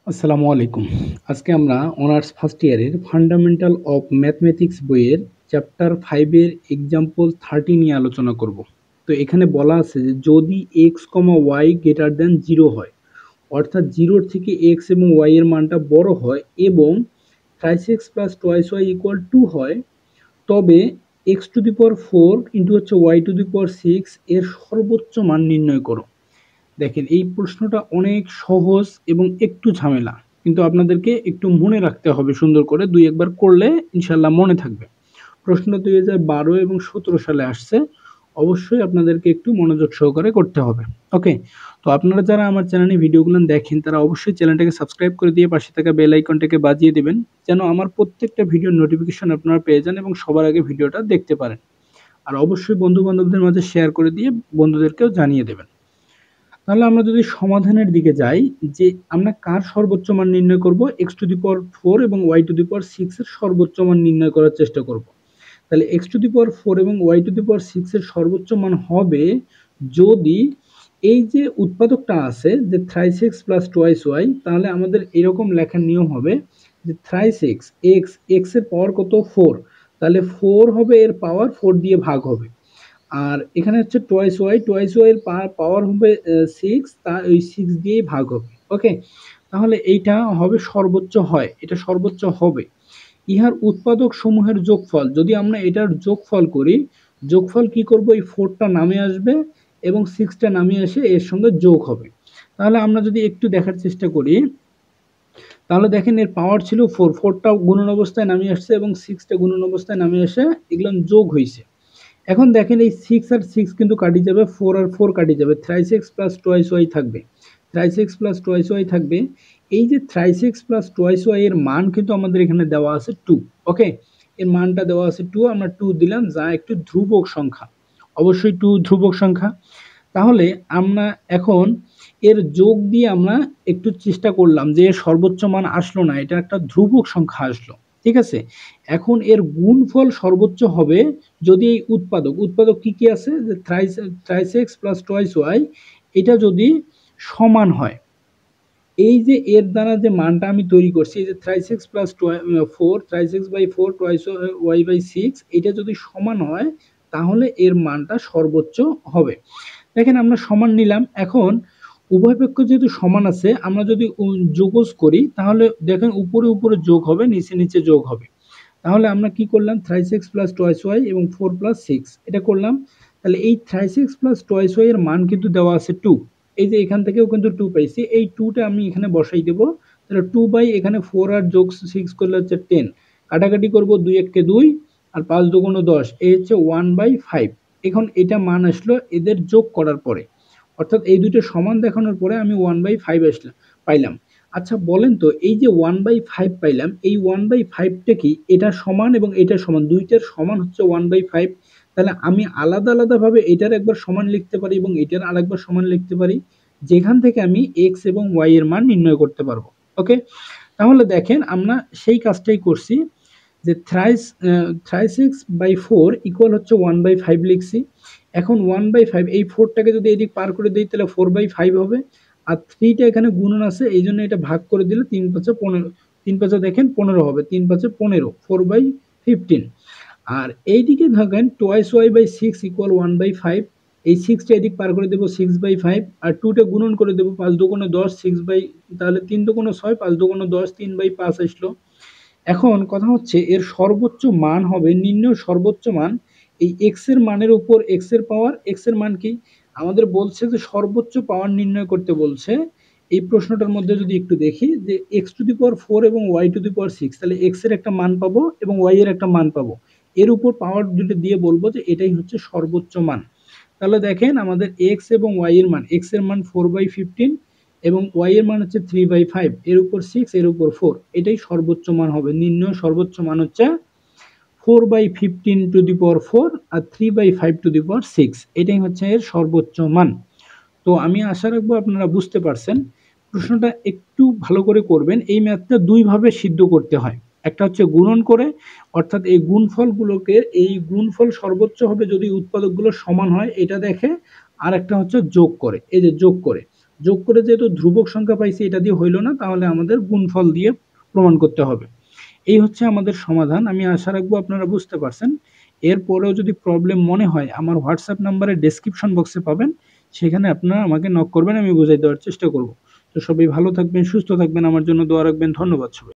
আসসালামু আলাইকুম। আজকে আমরা অনার্স ফার্স্ট ইয়ারের ফান্ডামেন্টাল অফ ম্যাথমেটিক্স বইয়ের চ্যাপ্টার 5 এর এক্সাম্পল 30 নিয়ে আলোচনা করব। তো এখানে বলা আছে যে যদি x, y গ্রেটার দ্যান 0 হয়, অর্থাৎ 0 থেকে x এবং y এর মানটা বড় হয় এবং thrice x plus twice y equal 2 হয়, তবে x to the power 4 into হচ্ছে y টু দি পাওয়ার 6 এর সর্বোচ্চ মান নির্ণয় করো। দেখেন এই প্রশ্নটা অনেক সহজ এবং একটু ঝামেলা, কিন্তু আপনাদেরকে একটু মনে রাখতে হবে, সুন্দর করে দুই একবার করলে ইনশাল্লাহ মনে থাকবে। প্রশ্নটা 2012 এবং 17 সালে আসছে, অবশ্যই আপনাদেরকে একটু মনোযোগ সহকারে করতে হবে। ওকে, তো আপনারা যারা আমার চ্যানেলে ভিডিওগুলো দেখেন তারা অবশ্যই চ্যানেলটাকে সাবস্ক্রাইব করে দিয়ে পাশে থাকা বেল আইকনটাকে বাজিয়ে দিবেন, যেন আমার প্রত্যেকটা ভিডিওর নোটিফিকেশন আপনারা পেয়ে যান এবং সবার আগে ভিডিওটা দেখতে পারেন। আর অবশ্যই বন্ধু বান্ধবদের মাঝে শেয়ার করে দিয়ে বন্ধুদেরকেও জানিয়ে দেবেন। তাহলে আমরা যদি সমাধানের দিকে যাই, যে আমরা কার সর্বোচ্চ মান নির্ণয় করব, এক্স টু দি পাওয়ার 4 এবং ওয়াই টু দি পাওয়ার 6 এর সর্বোচ্চ মান নির্ণয় করার চেষ্টা করব। তাহলে এক্স টু দি পাওয়ার 4 এবং ওয়াই টু দি পাওয়ার 6 এর সর্বোচ্চ মান হবে যদি এই যে উৎপাদকটা আছে যে thrice x plus twice y, তাহলে আমাদের এরকম লেখার নিয়ম হবে যে থ্রাইস এক্স, এক্স এর পাওয়ার কত 4, তাহলে 4 হবে এর পাওয়ার, 4 দিয়ে ভাগ হবে। আর এখানে হচ্ছে টোয়াইস ওয়াই এর পাওয়ার হবে 6, তা ওই 6 দিয়েই ভাগ হবে। ওকে, তাহলে এইটা হবে সর্বোচ্চ, হয় এটা সর্বোচ্চ হবে। ইহার উৎপাদক সমূহের যোগফল, যদি আমরা এটার যোগফল করি, যোগফল কি করব, এই 4টা নামে আসবে এবং 6টা নামে এসে এর সঙ্গে যোগ হবে। তাহলে আমরা যদি একটু দেখার চেষ্টা করি, তাহলে দেখেন এর পাওয়ার ছিল 4, 4টা গুণন অবস্থায় নামে আসছে এবং 6টা গুণন অবস্থায় নামে এসে এগুলো যোগ হয়েছে। এখন দেখেন এই 6 আর 6 কিন্তু কাটি যাবে, 4 আর 4 কাটি যাবে, thrice x plus twice y থাকবে, thrice x plus twice y থাকবে। এই যে thrice x plus twice y এর মান কিন্তু আমাদের এখানে দেওয়া আছে 2। ওকে, এর মানটা দেওয়া আছে 2, আমরা 2 দিলাম, যা একটু ধ্রুবক সংখ্যা, অবশ্যই 2 ধ্রুবক সংখ্যা। তাহলে আমরা এখন এর যোগ দিয়ে আমরা একটু চেষ্টা করলাম যে এর সর্বোচ্চ মান আসলো না, এটা একটা ধ্রুবক সংখ্যা আসলো। ঠিক আছে, এখন এর গুণফল সর্বোচ্চ হবে যদি এই উৎপাদক কি কি আছে, যে thrice x plus twice y, এটা যদি সমান হয়, এই যে এর দ্বারা যে মানটা আমি তৈরি করছি, এই যে thrice x plus 4, thrice x by 4 twice y by 6, এটা যদি সমান হয় তাহলে এর মানটা সর্বোচ্চ হবে। দেখেন আমরা সমান নিলাম, এখন উভয় পক্ষ যেহেতু সমান আছে, আমরা যদি যোগজ করি তাহলে দেখেন উপরে উপরে যোগ হবে, নিচে নিচে যোগ হবে। তাহলে আমরা কি করলাম, thrice x plus twice y এবং 4 প্লাস 6 এটা করলাম। তাহলে এই thrice x plus twice y এর মান কিন্তু দেওয়া আছে 2, এই যে এখান থেকেও কিন্তু 2 পাইছি, এই 2টা আমি এখানে বসাই দেব। তাহলে 2 বাই এখানে 4 আর যোগ 6 করলে হচ্ছে 10, কাটাকাটি করব, 2 1 কে 2 আর 5 2 10, এই হচ্ছে 1/5। এখন এটা মান আসলো এদের যোগ করার পরে, অর্থাৎ এই দুটো সমান দেখানোর পরে আমি 1/5 আসলাম, পাইলাম। আচ্ছা বলেন তো, এই যে 1/5 পাইলাম, এই 1/5টা কি, এটা সমান এবং এটা সমান, দুইটার সমান হচ্ছে 1/5। তাহলে আমি আলাদা আলাদা ভাবে এটার একবার সমান লিখতে পারি এবং এটার আরেকবার সমান লিখতে পারি, যেখান থেকে আমি এক্স এবং ওয়াই এর মান নির্ণয় করতে পারবো। ওকে, তাহলে দেখেন আমরা সেই কাজটাই করছি, যে থ্রাইস এক্স বাই 4 ইকুয়াল হচ্ছে 1/5 লিখছি। এখন 1/5, এই 4টাকে যদি এদিক পার করে দিই তাহলে 4/5 হবে, আর 3টা এখানে গুণন আছে এই জন্য এটা ভাগ করে দিলে 3 5 15, 3 5 দেখেন 15 হবে, 3 5 15, 4/15। আর এইদিকে থাকেন টোয়াইস ওয়াই বাই 6 ইকুয়াল 1/5, এই 6টা এদিক পার করে দেবো 6/5, আর 2টা গুণন করে দেবো, 5 2 10, 6 বাই, তাহলে 3 2 6, 5 2 10, 3/5 আসলো। এখন কথা হচ্ছে এর সর্বোচ্চ মান হবে, নির্ণয় সর্বোচ্চ মান, এই এক্স এর মানের উপর এক্স এর পাওয়ার, এক্স এর মান কি আমাদের বলছে যে সর্বোচ্চ পাওয়ার নির্ণয় করতে বলছে। এই প্রশ্নটার মধ্যে যদি একটু দেখি যে এক্স টু দি পাওয়ার 4 এবং ওয়াই টু দি পাওয়ার 6, তাহলে এক্স এর একটা মান পাবো এবং ওয়াই এর একটা মান পাবো, এর উপর পাওয়ার দুটো দিয়ে বলবো যে এটাই হচ্ছে সর্বোচ্চ মান। তাহলে দেখেন আমাদের এক্স এবং ওয়াই এর মান, এক্স এর মান 4/15 এবং ওয়াই এর মান হচ্ছে 3/5, এর উপর 6, এর উপর 4, এটাই সর্বোচ্চ মান হবে। নির্ণয় সর্বোচ্চ মান হচ্ছে 4/15 to the power 4 R 3/5 to the পাওয়ার 6, এটাই হচ্ছে এর সর্বোচ্চ মান। তো আমি আশা রাখবো আপনারা বুঝতে পারছেন। প্রশ্নটা একটু ভালো করে করবেন, এই ম্যাথটা দুই ভাবে সিদ্ধ করতে হয়। একটা হচ্ছে গুণন করে, অর্থাৎ এই গুণফলগুলোকে, এই গুণফল সর্বোচ্চ হবে যদি উৎপাদকগুলো সমান হয় এটা দেখে, আর একটা হচ্ছে যোগ করে, এই যে যোগ করে, যোগ করে যেহেতু ধ্রুবক সংখ্যা পাইছি এটা দিয়ে হইল না, তাহলে আমাদের গুণফল দিয়ে প্রমাণ করতে হবে। এই হচ্ছে আমাদের সমাধান। আমি আশা রাখবো আপনারা বুঝতে পারছেন। এরপরেও যদি প্রবলেম মনে হয় আমার হোয়াটসঅ্যাপ নাম্বারে ডেসক্রিপশন বক্সে পাবেন। সেখানে আপনারা আমাকে নক করবেন, আমি বুঝাই দেওয়ার চেষ্টা করব। তো সবাই ভালো থাকবেন, সুস্থ থাকবেন, আমার জন্য দোয়া রাখবেন। ধন্যবাদ সবাই।